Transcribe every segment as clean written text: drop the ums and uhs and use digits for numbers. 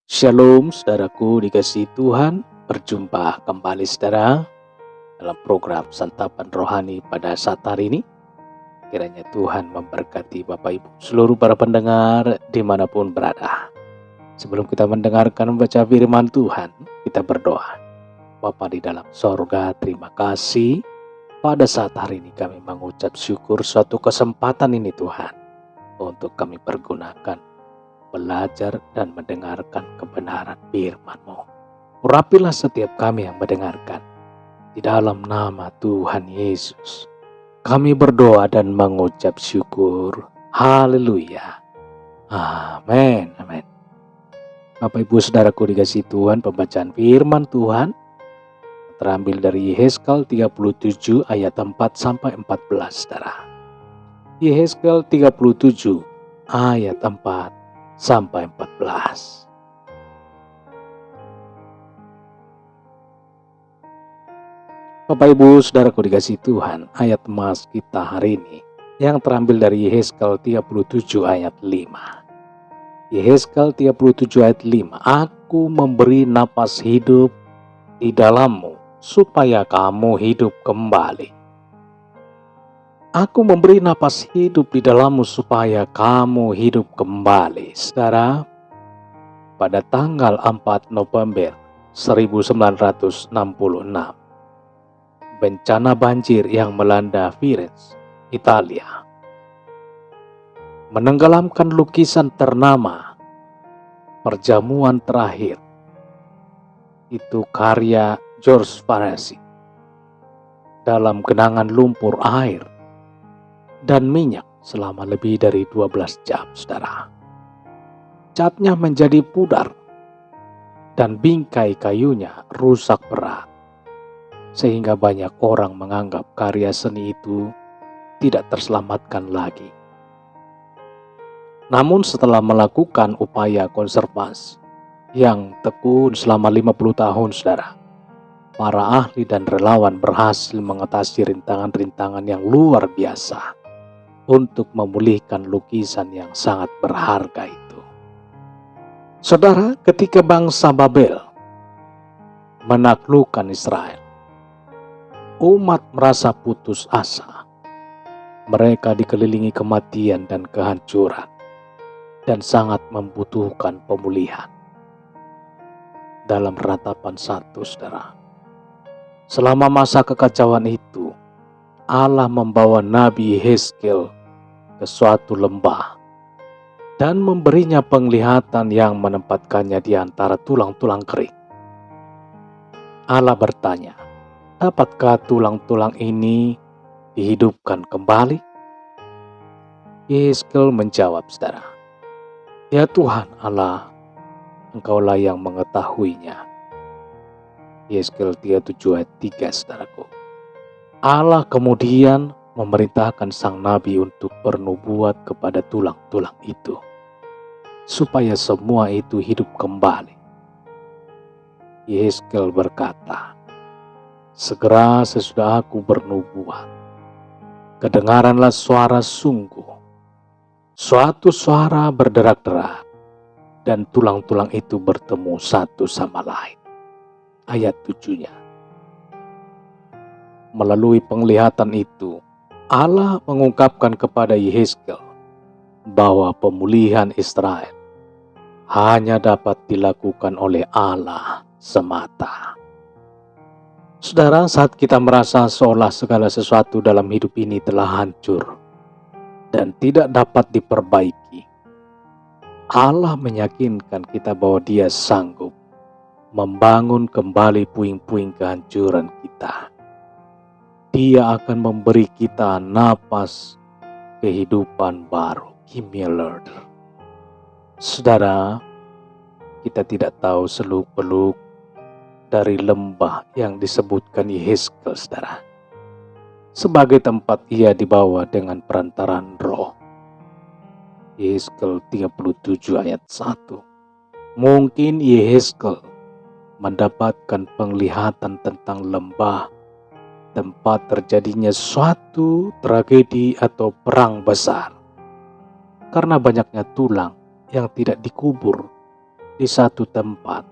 Shalom saudaraku dikasihi Tuhan, berjumpa kembali saudara dalam program Santapan Rohani pada saat hari ini. Kiranya Tuhan memberkati Bapak Ibu seluruh para pendengar dimanapun berada. Sebelum kita mendengarkan membaca firman Tuhan, kita berdoa. Bapa di dalam sorga, terima kasih pada saat hari ini kami mengucap syukur suatu kesempatan ini Tuhan untuk kami pergunakan belajar dan mendengarkan kebenaran firman-Mu. Urapilah setiap kami yang mendengarkan. Di dalam nama Tuhan Yesus, kami berdoa dan mengucap syukur. Haleluya. Amin. Amin. Bapak Ibu Saudaraku dikasihi Tuhan, pembacaan firman Tuhan terambil dari Yehezkel 37 ayat 4 sampai 14, Saudara. Yehezkel 37 ayat 4 sampai 14. Bapak Ibu Saudaraku dikasihi Tuhan, ayat emas kita hari ini yang terambil dari Yehezkel 37 ayat 5. Yehezkel 37 ayat 5. Aku memberi napas hidup di dalammu supaya kamu hidup kembali. Aku memberi napas hidup di dalammu supaya kamu hidup kembali. Saudara, pada tanggal 4 November 1966, bencana banjir yang melanda Firenze, Italia, menenggelamkan lukisan ternama Perjamuan Terakhir. Itu karya George Vasari dalam genangan lumpur air dan minyak selama lebih dari 12 jam, saudara. Catnya menjadi pudar dan bingkai kayunya rusak berat, sehingga banyak orang menganggap karya seni itu tidak terselamatkan lagi. Namun setelah melakukan upaya konservasi yang tekun selama 50 tahun, saudara, para ahli dan relawan berhasil mengatasi rintangan-rintangan yang luar biasa untuk memulihkan lukisan yang sangat berharga itu. Saudara, ketika bangsa Babel menaklukkan Israel, umat merasa putus asa. Mereka dikelilingi kematian dan kehancuran dan sangat membutuhkan pemulihan. Dalam Ratapan 1, saudara, selama masa kekacauan itu, Allah membawa Nabi Yehezkel ke suatu lembah dan memberinya penglihatan yang menempatkannya di antara tulang-tulang kering. Allah bertanya, dapatkah tulang-tulang ini dihidupkan kembali? Yehezkel menjawab, saudara, ya Tuhan Allah, Engkaulah yang mengetahuinya. Yehezkel 37 ayat 3, saudaraku. Allah kemudian memerintahkan sang nabi untuk bernubuat kepada tulang-tulang itu, supaya semua itu hidup kembali. Yehezkel berkata, segera sesudah aku bernubuat, kedengaranlah suara sungguh, suatu suara berderak-derak, dan tulang-tulang itu bertemu satu sama lain. Ayat 7-nya. Melalui penglihatan itu, Allah mengungkapkan kepada Yehezkel bahwa pemulihan Israel hanya dapat dilakukan oleh Allah semata. Saudara, saat kita merasa seolah segala sesuatu dalam hidup ini telah hancur dan tidak dapat diperbaiki, Allah meyakinkan kita bahwa Dia sanggup membangun kembali puing-puing kehancuran kita. Dia akan memberi kita napas kehidupan baru. Give me a Lord. Saudara, kita tidak tahu seluk-beluk dari lembah yang disebutkan Yehezkel, saudara, sebagai tempat ia dibawa dengan perantaran roh. Yehezkel 37 ayat 1. Mungkin Yehezkel mendapatkan penglihatan tentang lembah, tempat terjadinya suatu tragedi atau perang besar, karena banyaknya tulang yang tidak dikubur di satu tempat.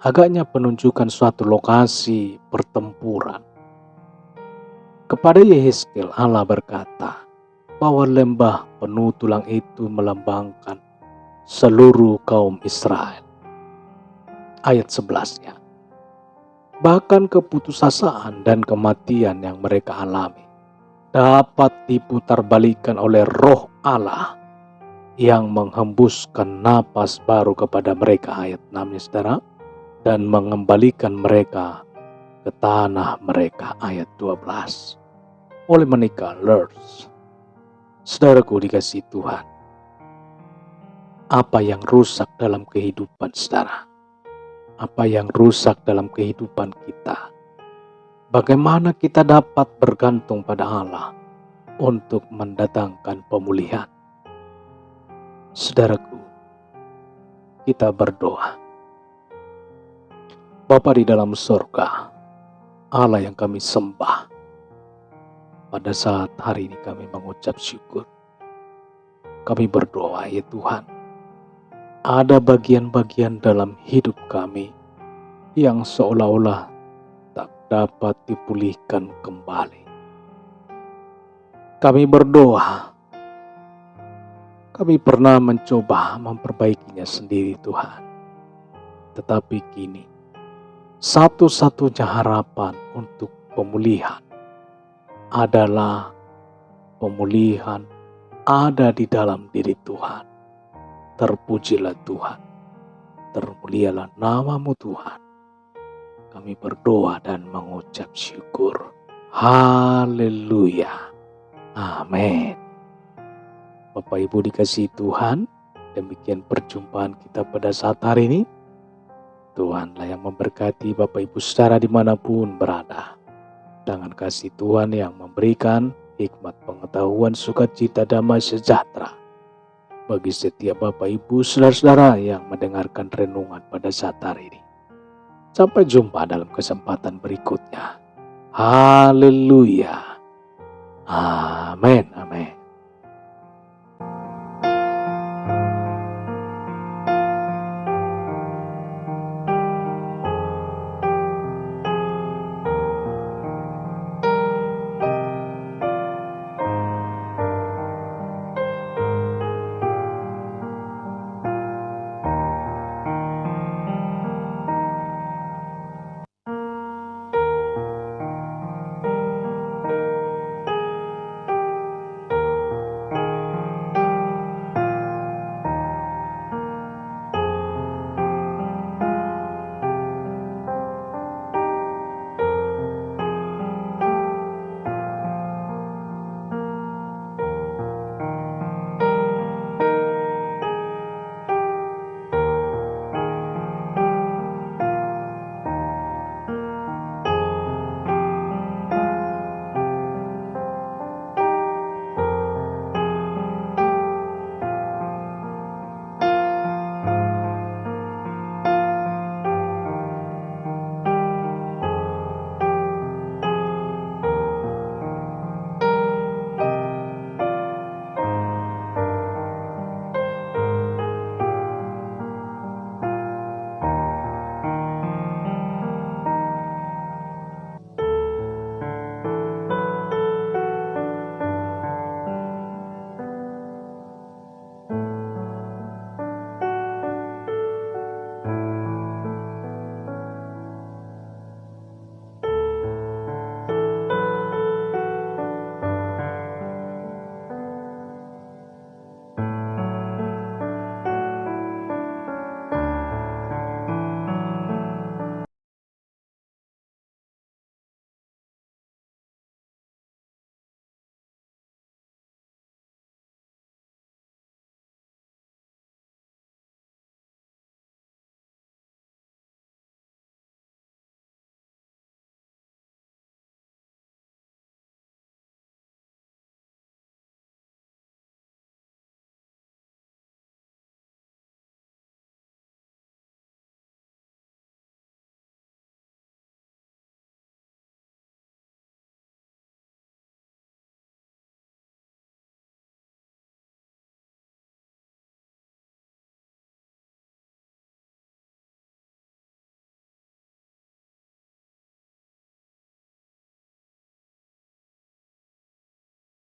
Agaknya penunjukan suatu lokasi pertempuran. Kepada Yehezkiel Allah berkata bahwa lembah penuh tulang itu melambangkan seluruh kaum Israel. Ayat 11-nya. Bahkan keputusasaan dan kematian yang mereka alami dapat diputarbalikkan oleh Roh Allah yang menghembuskan napas baru kepada mereka. Ayat 6-nya saudara. Dan mengembalikan mereka ke tanah mereka. Ayat 12. Oleh menikah Lers. Saudaraku dikasih Tuhan. Apa yang rusak dalam kehidupan saudara? Apa yang rusak dalam kehidupan kita? Bagaimana kita dapat bergantung pada Allah untuk mendatangkan pemulihan? Saudaraku, kita berdoa. Bapa di dalam surga, Allah yang kami sembah, pada saat hari ini kami mengucap syukur. Kami berdoa ya Tuhan, ada bagian-bagian dalam hidup kami yang seolah-olah tak dapat dipulihkan kembali. Kami berdoa, kami pernah mencoba memperbaikinya sendiri Tuhan. Tetapi kini, satu-satunya harapan untuk pemulihan adalah pemulihan ada di dalam diri Tuhan. Terpujilah Tuhan, termulialah nama-Mu Tuhan. Kami berdoa dan mengucap syukur. Haleluya. Amin. Bapak Ibu dikasihi Tuhan, demikian perjumpaan kita pada saat hari ini. Tuhanlah yang memberkati Bapak Ibu saudara dimanapun berada. Dengan kasih Tuhan yang memberikan hikmat pengetahuan sukacita damai sejahtera bagi setiap Bapak Ibu saudara-saudara yang mendengarkan renungan pada saat hari ini. Sampai jumpa dalam kesempatan berikutnya. Haleluya. Amin. Amin.